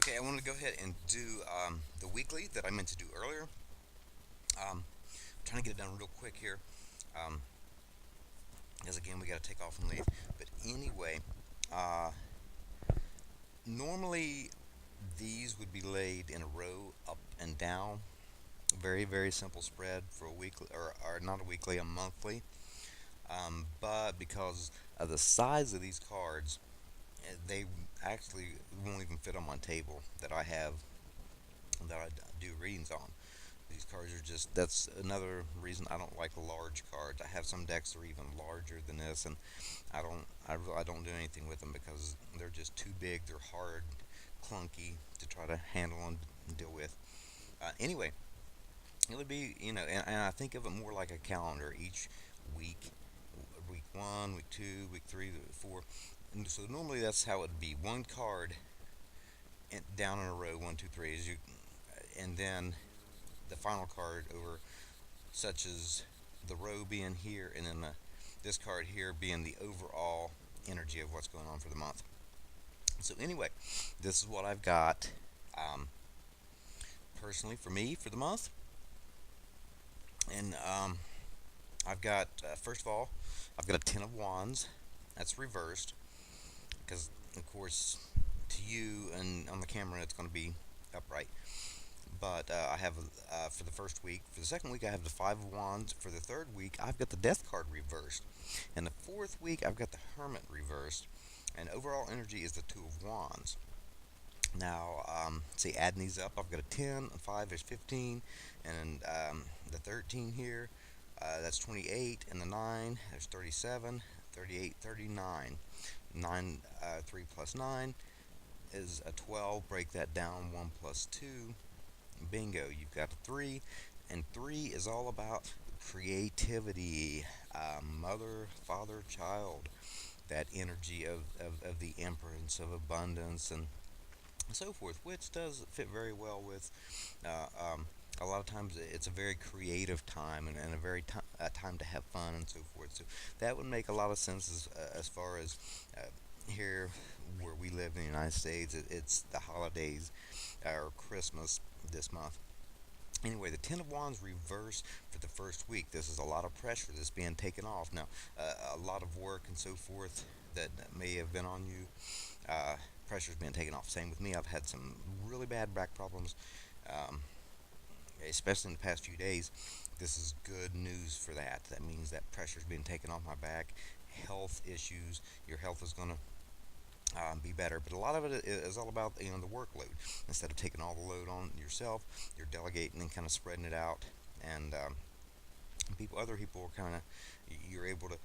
Okay, I want to go ahead and do the weekly that I meant to do earlier. I'm trying to get it done real quick here, um, because again we got to take off and leave. But anyway, uh, normally these would be laid in a row, up and down. Very very simple spread for a weekly, or not a weekly, a monthly. But because of the size of these cards, they actually won't even fit on my table that I have that I do readings on. These cards are just, that's another reason I don't like large cards. I have some decks that are even larger than this, and I don't do anything with them because they're just too big. They're hard, clunky to try to handle and deal with. Anyway, it would be, and I think of it more like a calendar each week. Week one, week two, week three, week four. And so normally that's how it'd be. One card down in a row, one, two, three, and then the final card over, such as the row being here, and then this card here being the overall energy of what's going on for the month. So anyway, this is what I've got, um, personally for me for the month, and I've got, first of all, I've got a Ten of Wands. That's reversed because, of course, to you and on the camera it's going to be upright. But I have, for the first week. For the second week, I have the Five of Wands. For the third week, I've got the Death card reversed. And the fourth week, I've got the Hermit reversed. And overall energy is the Two of Wands. Now, see, adding these up, I've got a 10, a 5 is 15, and the 13 here, that's 28, and the 9, there's 37, 38, 39. 9, 3 plus 9 is a 12. Break that down, 1 plus 2. Bingo, you've got a 3, and 3 is all about creativity, mother, father, child, that energy of the empress, of abundance, and so forth, which does fit very well with, uh, um, a lot of times it's a very creative time, and a very time to have fun and so forth. So that would make a lot of sense as far as, here where we live in the United States. It's the holidays, or Christmas this month. Anyway, the Ten of Wands reverse for the first week. This is a lot of pressure that's being taken off. Now, a lot of work and so forth that may have been on you. Uh, Pressure's being taken off. Same with me. I've had some really bad back problems, um, especially in the past few days. This is good news for that. That means that pressure's being taken off my back. Health issues. Your health is going to, be better. But a lot of it is all about, the workload. Instead of taking all the load on yourself, you're delegating and kind of spreading it out. And other people are kind of, you're able to,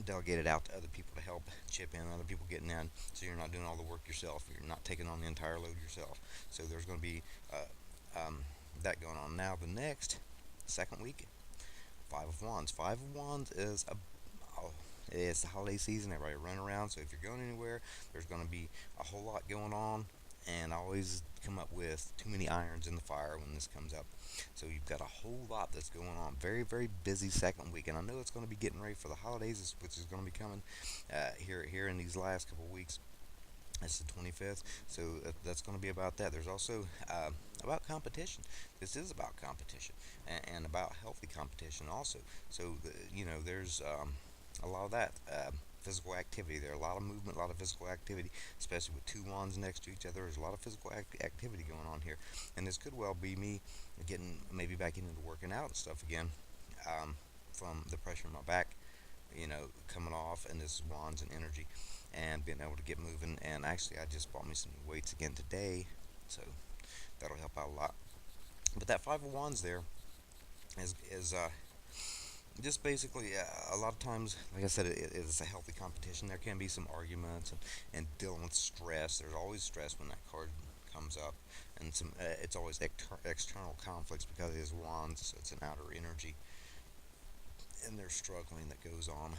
delegate it out to other people to help chip in, other people getting in, so you're not doing all the work yourself. You're not taking on the entire load yourself. So there's going to be, that going on. Now the next second week, Five of Wands. Five of Wands is a, oh, it's the holiday season. Everybody running around. So if you're going anywhere, there's going to be a whole lot going on. And I always come up with too many irons in the fire when this comes up. So you've got a whole lot that's going on. Very, very busy second week. And I know it's going to be getting ready for the holidays, which is going to be coming, here in these last couple of weeks. It's the 25th, so that's going to be about that. There's also, about competition. This is about competition, and about healthy competition also. So, there's, a lot of that. Physical activity. There are a lot of movement, a lot of physical activity, especially with two wands next to each other. There's a lot of physical activity going on here, and this could well be me getting maybe back into working out and stuff again, from the pressure in my back, coming off, and this wands and energy, and being able to get moving. And actually, I just bought me some new weights again today, so that'll help out a lot. But that Five of Wands there is just basically, a lot of times, like I said, it is a healthy competition. There can be some arguments, and dealing with stress. There's always stress when that card comes up, and it's always external conflicts because it is wands, so it's an outer energy, and there's struggling that goes on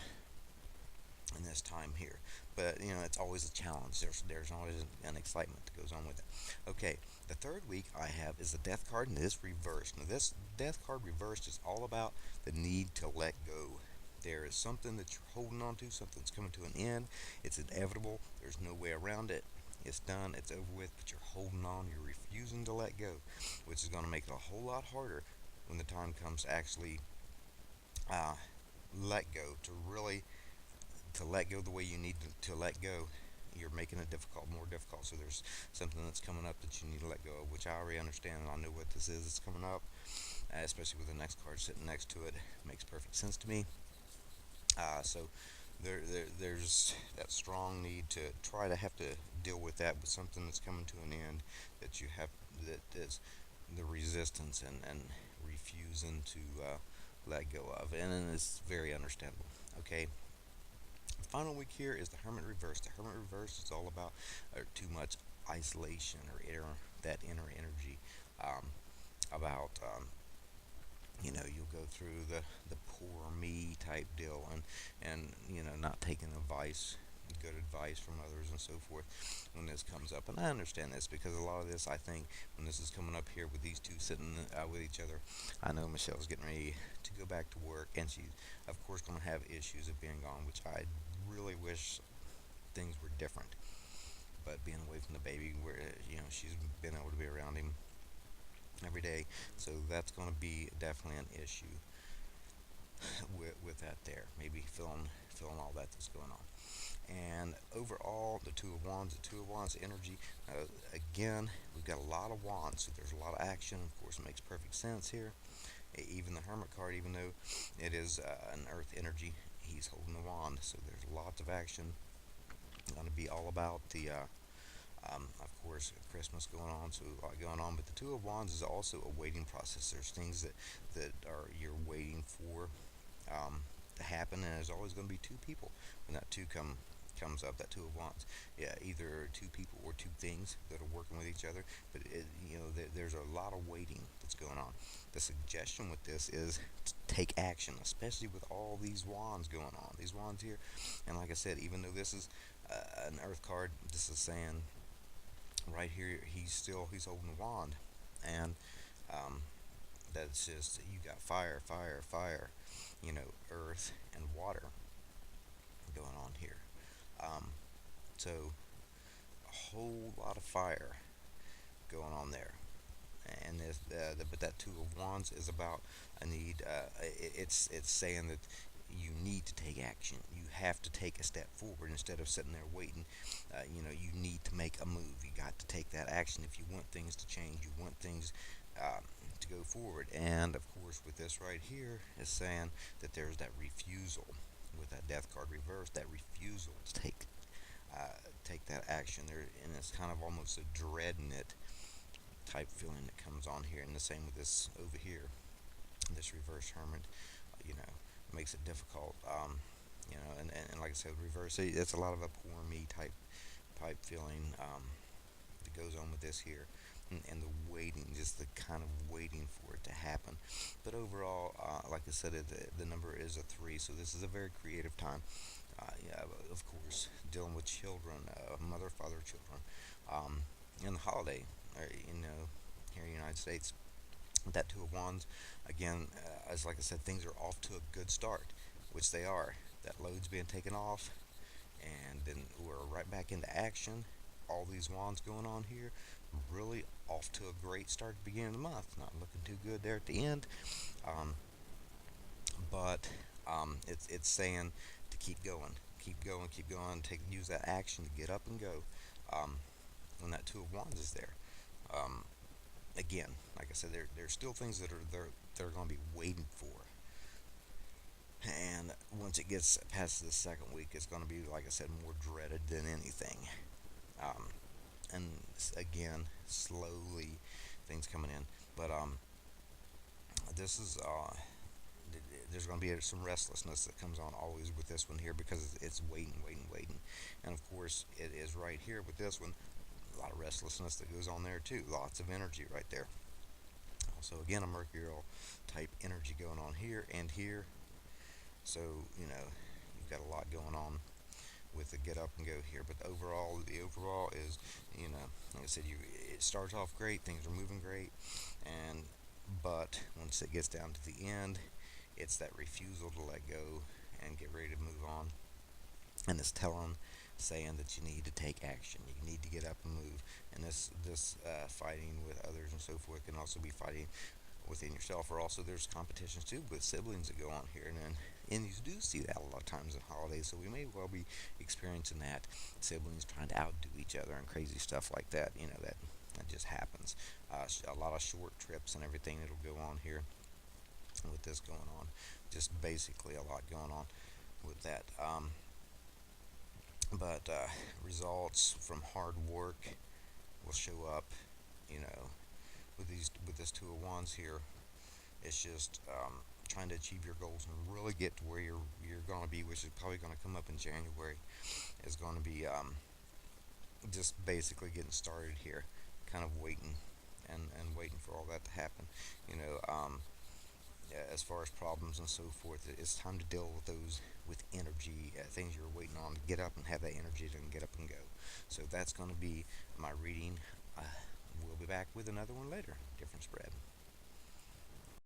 in this time here. But it's always a challenge. There's always an excitement that goes on with it. Okay, the third week I have is the Death card, and it is reversed. Now this Death card reversed is all about the need to let go. There is something that you're holding on to, something's coming to an end. It's inevitable. There's no way around it. It's done, it's over with, but you're holding on, you're refusing to let go, which is going to make it a whole lot harder when the time comes to actually uh, let go, to really to let go the way you need to let go. You're making it difficult, more difficult. So there's something that's coming up that you need to let go of, which I already understand and I know what this is. It's coming up, especially with the next card sitting next to it. Makes perfect sense to me. So there's that strong need to try to have to deal with that with something that's coming to an end, that you have, that is the resistance and refusing to let go of, and it's very understandable. Okay, the final week here is the Hermit Reverse. The Hermit Reverse is all about too much isolation or that inner energy. Um, about you'll go through the poor me type deal, and not taking advice, good advice from others and so forth when this comes up. And I understand this because a lot of this, I think, when this is coming up here with these two sitting with each other, I know Michelle's getting ready to go back to work, and she's of course going to have issues of being gone, which I really wish things were different. But being away from the baby, where she's been able to be around him every day, so that's going to be definitely an issue with that there. Maybe feeling all that's going on. And overall, the Two of Wands energy. Again, we've got a lot of wands, so there's a lot of action. Of course, it makes perfect sense here. Even the Hermit card, even though it is an Earth energy, he's holding the wand, so there's lots of action. Going to be all about the of course, Christmas going on, so a lot going on. But the Two of Wands is also a waiting process. There's things that are you're waiting for to happen, and there's always going to be two people when that comes up. That Two of Wands, yeah, either two people or two things that are working with each other. But there's a lot of waiting that's going on. The suggestion with this is to take action, especially with all these wands going on. These wands here, and like I said, even though this is an Earth card, this is saying right here he's holding the wand, and um, that's just you got fire, fire, fire, earth and water going on here. Um, so a whole lot of fire going on there, and but that Two of Wands is about a need. It's saying that you need to take action. You have to take a step forward instead of sitting there waiting. You need to make a move. You got to take that action if you want things to change. You want things to go forward. And of course, with this right here, is saying that there's that refusal with that Death card reversed. That refusal to take that action there, and it's kind of almost a dreading it type feeling that comes on here. And the same with this over here, this reverse Hermit. You know, makes it difficult. And like I said, reverse. It's a lot of a poor me type feeling that goes on with this here, and the waiting, just the kind of waiting for it to happen. But overall, like I said, the number is a 3, so this is a very creative time. Yeah, of course, dealing with children, mother, father, children, in the holiday, here in the United States. That Two of Wands, again, as like I said, things are off to a good start, which they are. That load's being taken off, and then we're right back into action. All these wands going on here, really off to a great start at the beginning of the month. Not looking too good there at the end, um, but it's saying to keep going, keep going. Use that action to get up and go. Um, when that Two of Wands is there, um, again, like I said, there's still things that are there that are going to be waiting for. And once it gets past the second week, it's going to be, like I said, more dreaded than anything. Um, and again, slowly things coming in. But this is there's going to be some restlessness that comes on always with this one here because it's waiting, waiting, waiting. And of course, it is right here with this one. A lot of restlessness that goes on there too. Lots of energy right there. Also, again, a mercurial type energy going on here and here. So, you've got a lot going on with the get up and go here. But the overall is, like I said, it starts off great, things are moving great, and but once it gets down to the end, it's that refusal to let go and get ready to move on. And it's saying that you need to take action. You need to get up and move. And this fighting with others and so forth can also be fighting within yourself, or also there's competitions too with siblings that go on here, and you do see that a lot of times in holidays. So we may well be experiencing that, siblings trying to outdo each other and crazy stuff like that. That just happens. A lot of short trips and everything that'll go on here with this going on. Just basically a lot going on with that. But results from hard work will show up. You know, with this two of wands here, it's just trying to achieve your goals and really get to where you're going to be, which is probably going to come up in January. Is going to be just basically getting started here, kind of waiting and waiting for all that to happen. You know, yeah, as far as problems and so forth, it's time to deal with those with energy, things you're waiting on to get up and have that energy to get up and go. So that's going to be my reading. We'll be back with another one later. Different spread.